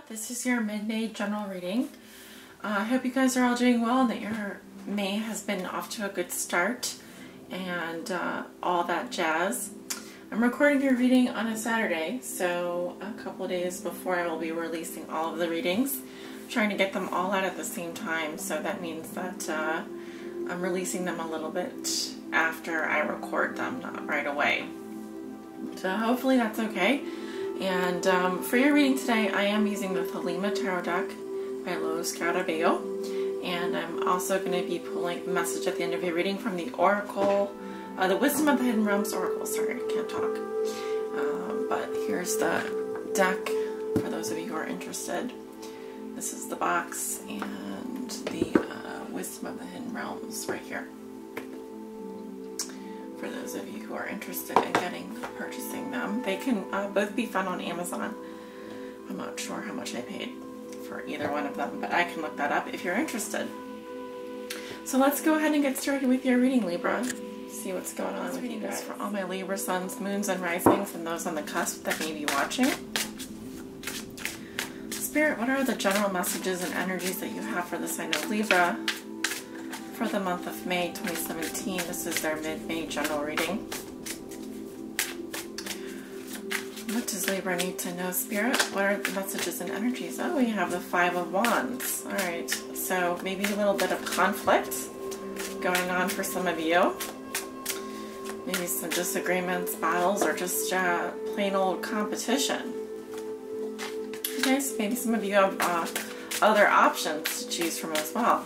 This is your mid-May general reading. I hope you guys are all doing well and that your May has been off to a good start and all that jazz. I'm recording your reading on a Saturday, so a couple of days before I will be releasing all of the readings. I'm trying to get them all out at the same time, so that means that I'm releasing them a little bit after I record them, not right away. So hopefully that's okay. And for your reading today, I am using the Libra Tarot deck by Los Scarabeo. And I'm also going to be pulling a message at the end of your reading from the Oracle, the Wisdom of the Hidden Realms Oracle. Sorry, I can't talk. But here's the deck for those of you who are interested. This is the box and the Wisdom of the Hidden Realms right here. For those of you who are interested in purchasing them. They can both be found on Amazon. I'm not sure how much I paid for either one of them, but I can look that up if you're interested. So let's go ahead and get started with your reading, Libra. See what's going on with you guys. For all my Libra suns, moons, and risings, and those on the cusp that may be watching. Spirit, what are the general messages and energies that you have for the sign of Libra for the month of May 2017? This is their mid-May general reading. What does Libra need to know, Spirit? What are the messages and energies? Oh, we have the Five of Wands. Alright, so maybe a little bit of conflict going on for some of you. Maybe some disagreements, battles, or just plain old competition. Okay, so maybe some of you have other options to choose from as well.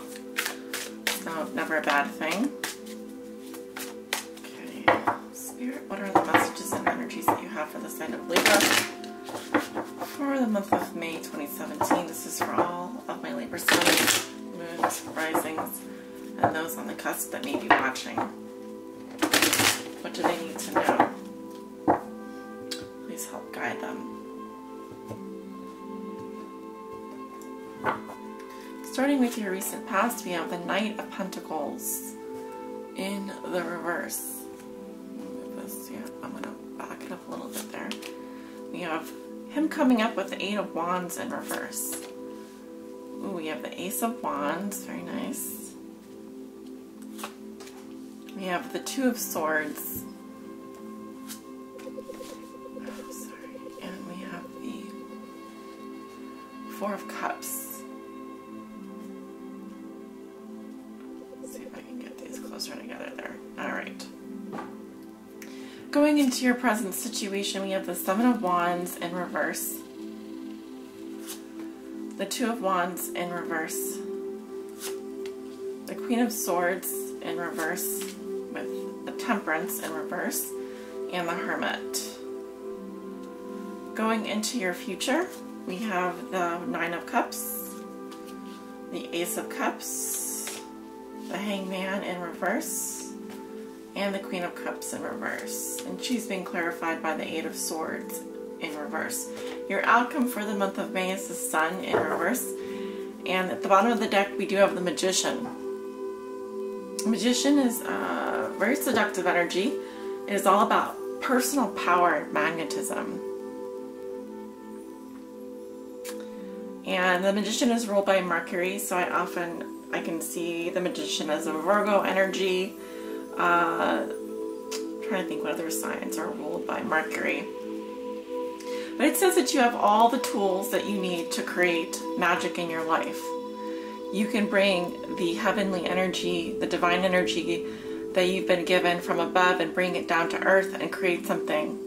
So, never a bad thing. Okay, Spirit, what are the messages and energies that you have for the sign of Libra for the month of May 2017? This is for all of my Libra suns, moons, risings, and those on the cusp that may be watching. What do they need to know? Please help guide them. Starting with your recent past, we have the Knight of Pentacles in the reverse. Move this, yeah, I'm going to back it up a little bit there. We have him coming up with the Eight of Wands in reverse. Ooh, we have the Ace of Wands, very nice. We have the Two of Swords. Oh, sorry. And we have the Four of Cups. Closer together there. Alright. Going into your present situation, we have the Seven of Wands in reverse. The Two of Wands in reverse. The Queen of Swords in reverse with the Temperance in reverse. And the Hermit. Going into your future, we have the Nine of Cups. The Ace of Cups. The Hangman in reverse, and the Queen of Cups in reverse. And she's being clarified by the Eight of Swords in reverse. Your outcome for the month of May is the Sun in reverse. And at the bottom of the deck, we do have the Magician. The Magician is very seductive energy. It is all about personal power and magnetism. And the Magician is ruled by Mercury, so I can see the Magician as a Virgo energy. I'm trying to think what other signs are ruled by Mercury. But it says that you have all the tools that you need to create magic in your life. You can bring the heavenly energy, the divine energy that you've been given from above and bring it down to earth and create something.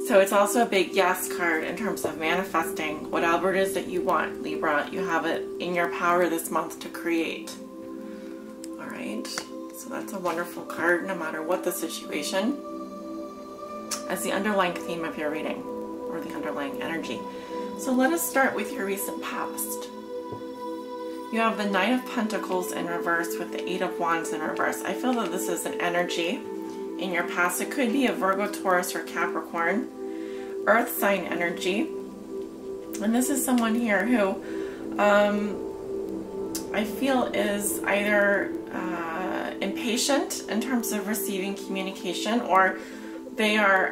So it's also a big yes card in terms of manifesting whatever it is that you want, Libra. You have it in your power this month to create. Alright, so that's a wonderful card no matter what the situation. As the underlying theme of your reading, or the underlying energy. So let us start with your recent past. You have the Knight of Pentacles in reverse with the Eight of Wands in reverse. I feel that this is an energy in your past. It could be a Virgo, Taurus, or Capricorn earth sign energy. And this is someone here who I feel is either impatient in terms of receiving communication, or they are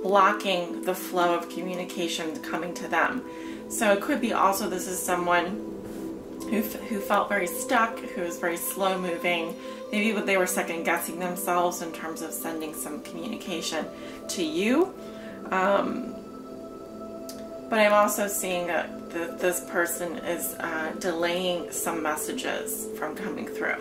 blocking the flow of communication coming to them. So it could be also this is someone who felt very stuck, who was very slow moving. Maybe they were second guessing themselves in terms of sending some communication to you. But I'm also seeing that this person is delaying some messages from coming through.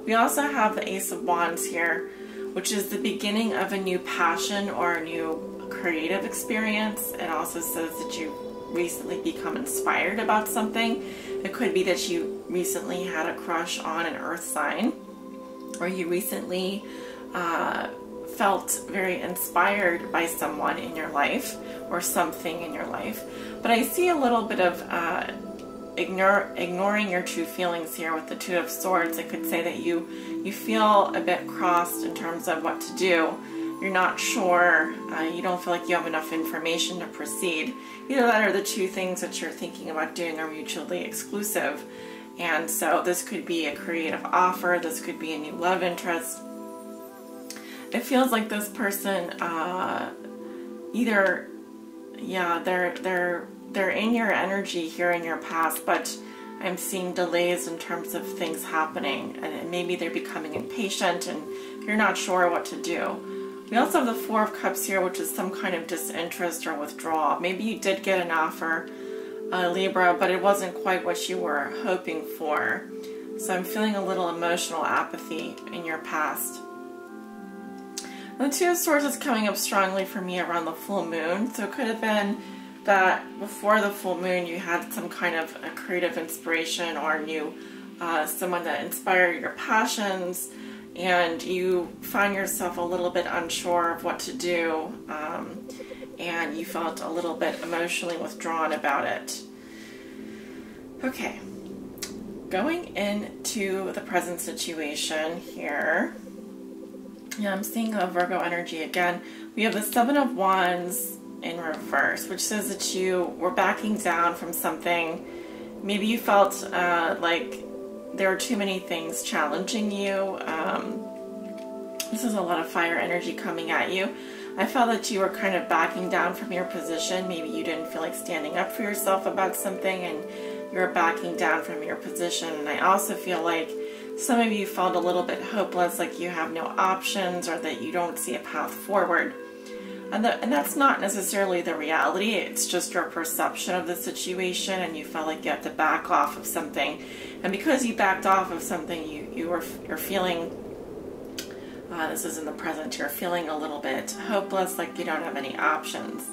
We also have the Ace of Wands here, which is the beginning of a new passion or a new creative experience. It also says that you recently become inspired about something. It could be that you recently had a crush on an earth sign, or you recently felt very inspired by someone in your life or something in your life. But I see a little bit of ignoring your true feelings here with the Two of Swords. It could say that you feel a bit crossed in terms of what to do. You're not sure, you don't feel like you have enough information to proceed. Either that or the two things that you're thinking about doing are mutually exclusive. And so this could be a creative offer, this could be a new love interest. It feels like this person either, yeah, they're in your energy here in your past, but I'm seeing delays in terms of things happening, and maybe they're becoming impatient and you're not sure what to do. We also have the Four of Cups here, which is some kind of disinterest or withdrawal. Maybe you did get an offer, Libra, but it wasn't quite what you were hoping for. So I'm feeling a little emotional apathy in your past. The Two of Swords is coming up strongly for me around the full moon. So it could have been that before the full moon you had some kind of a creative inspiration or knew someone that inspired your passions, and you find yourself a little bit unsure of what to do, and you felt a little bit emotionally withdrawn about it. Okay, going into the present situation here, yeah, I'm seeing a Virgo energy again. We have the Seven of Wands in reverse, which says that you were backing down from something. Maybe you felt like there are too many things challenging you. This is a lot of fire energy coming at you. I felt that you were kind of backing down from your position. Maybe you didn't feel like standing up for yourself about something and you're backing down from your position. And I also feel like some of you felt a little bit hopeless, like you have no options or that you don't see a path forward. And that's not necessarily the reality. It's just your perception of the situation, and you felt like you have to back off of something. And because you backed off of something, you're feeling, this is in the present, you're feeling a little bit hopeless, like you don't have any options.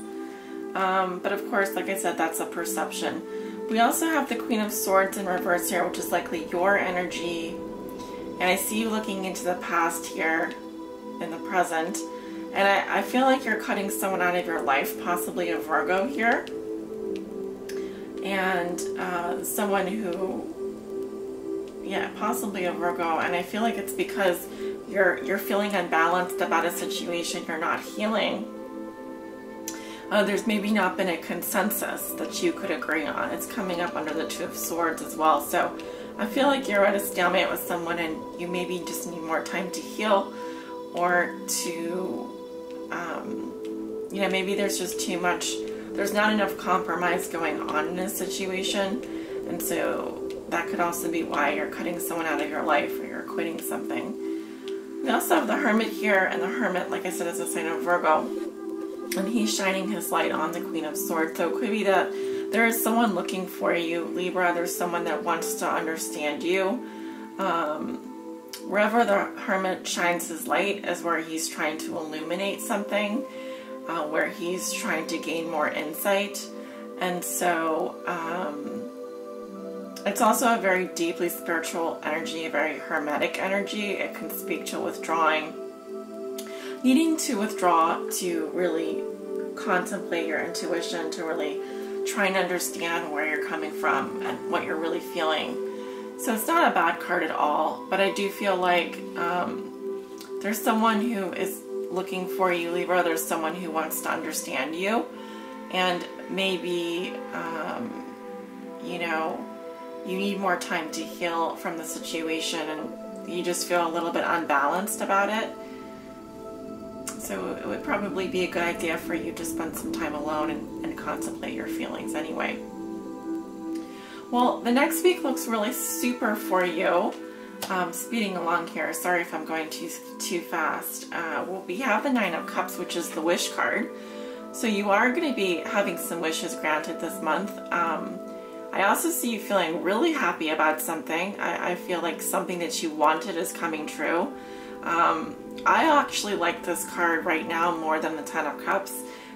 But of course, like I said, that's a perception. We also have the Queen of Swords in reverse here, which is likely your energy. And I see you looking into the past here in the present. And I feel like you're cutting someone out of your life, possibly a Virgo here. And someone who, yeah, possibly a Virgo. And I feel like it's because you're feeling unbalanced about a situation you're not healing. There's maybe not been a consensus that you could agree on. It's coming up under the Two of Swords as well. So I feel like you're at a stalemate with someone and you maybe just need more time to heal, or to, you know, maybe there's just too much, there's not enough compromise going on in a situation. And so that could also be why you're cutting someone out of your life or you're quitting something. We also have the Hermit here, and the Hermit, like I said, is a sign of Virgo. And he's shining his light on the Queen of Swords. So it could be that there is someone looking for you, Libra. There's someone that wants to understand you. Wherever the Hermit shines his light is where he's trying to illuminate something, where he's trying to gain more insight. And so it's also a very deeply spiritual energy, a very hermetic energy. It can speak to withdrawing, needing to withdraw to really contemplate your intuition, to really try and understand where you're coming from and what you're really feeling. So it's not a bad card at all, but I do feel like there's someone who is looking for you, Libra. There's someone who wants to understand you, and maybe you know, you need more time to heal from the situation, and you just feel a little bit unbalanced about it. So it would probably be a good idea for you to spend some time alone and contemplate your feelings anyway. Well, the next week looks really super for you. Speeding along here. Sorry if I'm going too fast. Well, we have the Nine of Cups, which is the wish card. So you are going to be having some wishes granted this month. I also see you feeling really happy about something. I feel like something that you wanted is coming true. I actually like this card right now more than the Ten of Cups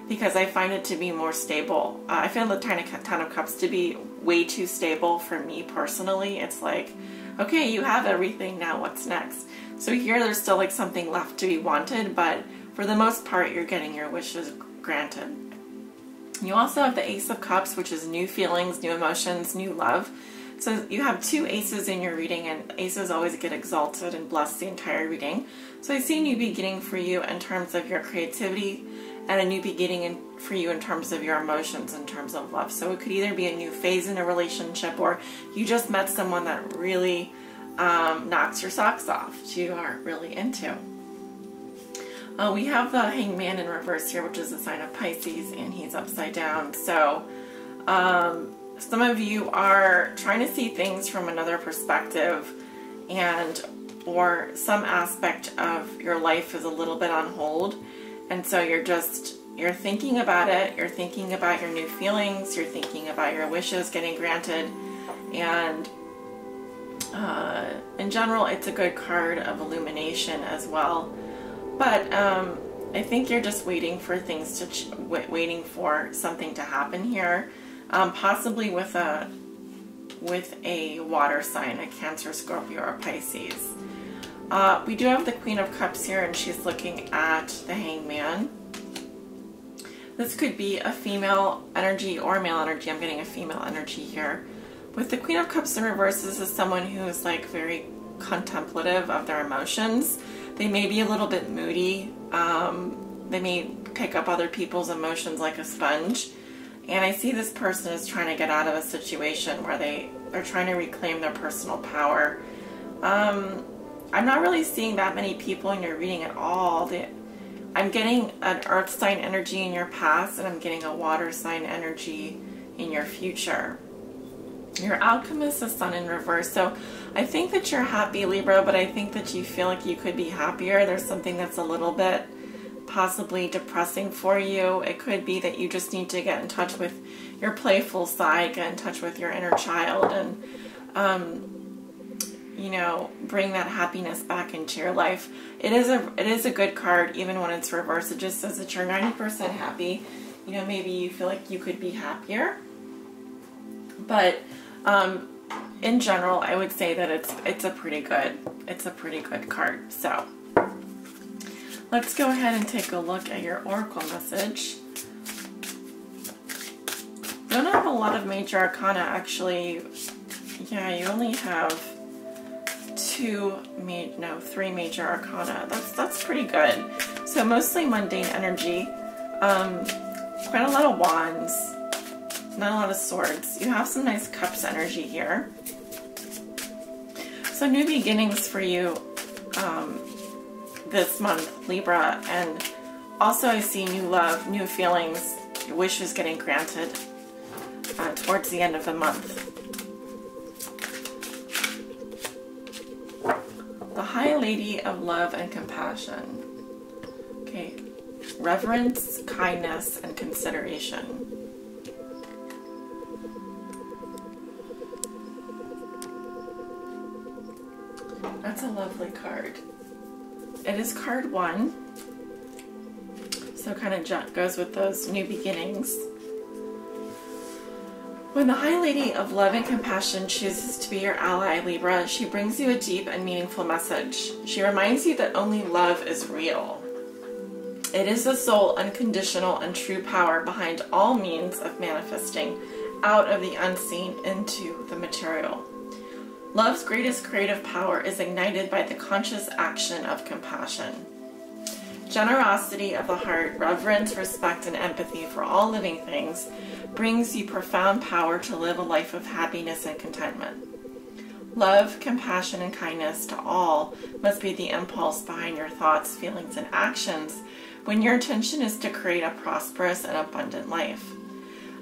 because I find it to be more stable. I find the Ten of Cups to be way too stable for me personally. It's like, okay, you have everything, now what's next? So here there's still like something left to be wanted, but for the most part you're getting your wishes granted. You also have the Ace of Cups, which is new feelings, new emotions, new love. So you have two aces in your reading, and aces always get exalted and bless the entire reading. So I see a new beginning for you in terms of your creativity and a new beginning for you in terms of your emotions, in terms of love. So it could either be a new phase in a relationship or you just met someone that really knocks your socks off, you are really into. We have the Hangman in reverse here, which is a sign of Pisces, and he's upside down. So some of you are trying to see things from another perspective, and or some aspect of your life is a little bit on hold, and so you're thinking about it, you're thinking about your new feelings, you're thinking about your wishes getting granted, and in general it's a good card of illumination as well. But I think you're just waiting for things to waiting for something to happen here, possibly with a water sign, a Cancer, Scorpio, or Pisces. We do have the Queen of Cups here, and she's looking at the Hangman. This could be a female energy or male energy. I'm getting a female energy here. With the Queen of Cups in reverse, this is someone who is like very contemplative of their emotions. They may be a little bit moody. They may pick up other people's emotions like a sponge. And I see this person is trying to get out of a situation where they're trying to reclaim their personal power. I'm not really seeing that many people in your reading at all. I'm getting an earth sign energy in your past, and I'm getting a water sign energy in your future. Your Alchemist is Sun in reverse. So I think that you're happy, Libra, but I think that you feel like you could be happier. There's something that's a little bit possibly depressing for you. It could be that you just need to get in touch with your playful side, get in touch with your inner child, and you know, bring that happiness back into your life. It is a good card, even when it's reversed. It just says that you're 90% happy. You know, maybe you feel like you could be happier, but in general, I would say that it's a pretty good card. So let's go ahead and take a look at your oracle message. You don't have a lot of major arcana, actually. Yeah, you only have three major arcana. That's pretty good. So mostly mundane energy. Quite a lot of wands. Not a lot of swords. You have some nice cups energy here. So new beginnings for you this month, Libra. And also I see new love, new feelings, your wishes getting granted towards the end of the month. The High Lady of Love and Compassion. Okay. Reverence, kindness, and consideration. That's a lovely card. It is card 1, so kind of goes with those new beginnings. When the High Lady of Love and Compassion chooses to be your ally, Libra, she brings you a deep and meaningful message. She reminds you that only love is real. It is the sole, unconditional, and true power behind all means of manifesting out of the unseen into the material. Love's greatest creative power is ignited by the conscious action of compassion. Generosity of the heart, reverence, respect, and empathy for all living things brings you profound power to live a life of happiness and contentment. Love, compassion, and kindness to all must be the impulse behind your thoughts, feelings, and actions when your intention is to create a prosperous and abundant life.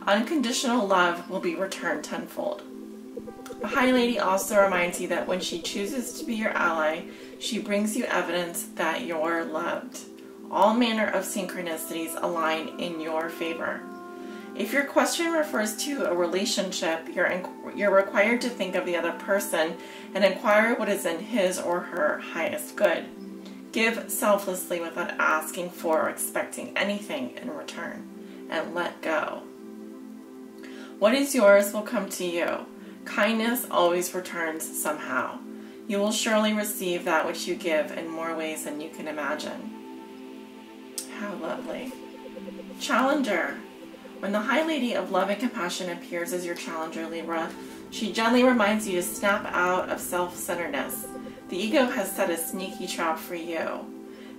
Unconditional love will be returned tenfold. The High Lady also reminds you that when she chooses to be your ally, she brings you evidence that you're loved. All manner of synchronicities align in your favor. If your question refers to a relationship, you're required to think of the other person and inquire what is in his or her highest good. Give selflessly without asking for or expecting anything in return, and let go. What is yours will come to you. Kindness always returns somehow. You will surely receive that which you give in more ways than you can imagine. How lovely. Challenger. When the High Lady of Love and Compassion appears as your challenger, Libra, she gently reminds you to snap out of self-centeredness. The ego has set a sneaky trap for you.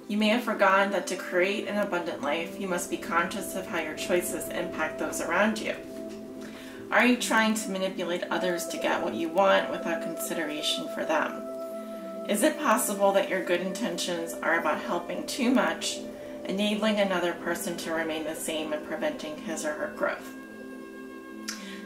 You may have forgotten that to create an abundant life, you must be conscious of how your choices impact those around you. Are you trying to manipulate others to get what you want without consideration for them? Is it possible that your good intentions are about helping too much, enabling another person to remain the same and preventing his or her growth?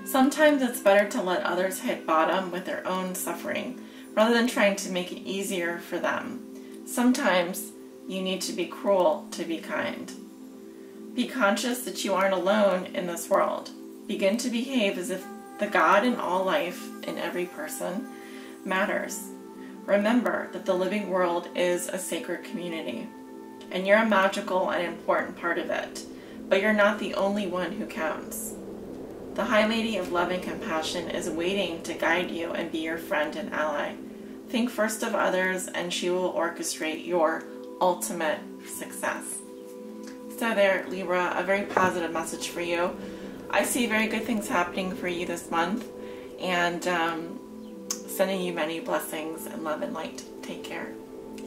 Sometimes it's better to let others hit bottom with their own suffering, rather than trying to make it easier for them. Sometimes you need to be cruel to be kind. Be conscious that you aren't alone in this world. Begin to behave as if the God in all life, in every person, matters. Remember that the living world is a sacred community, and you're a magical and important part of it, but you're not the only one who counts. The High Lady of Love and Compassion is waiting to guide you and be your friend and ally. Think first of others, and she will orchestrate your ultimate success. So there, Libra, a very positive message for you. I see very good things happening for you this month, and sending you many blessings and love and light. Take care.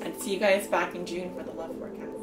And see you guys back in June for the love forecast.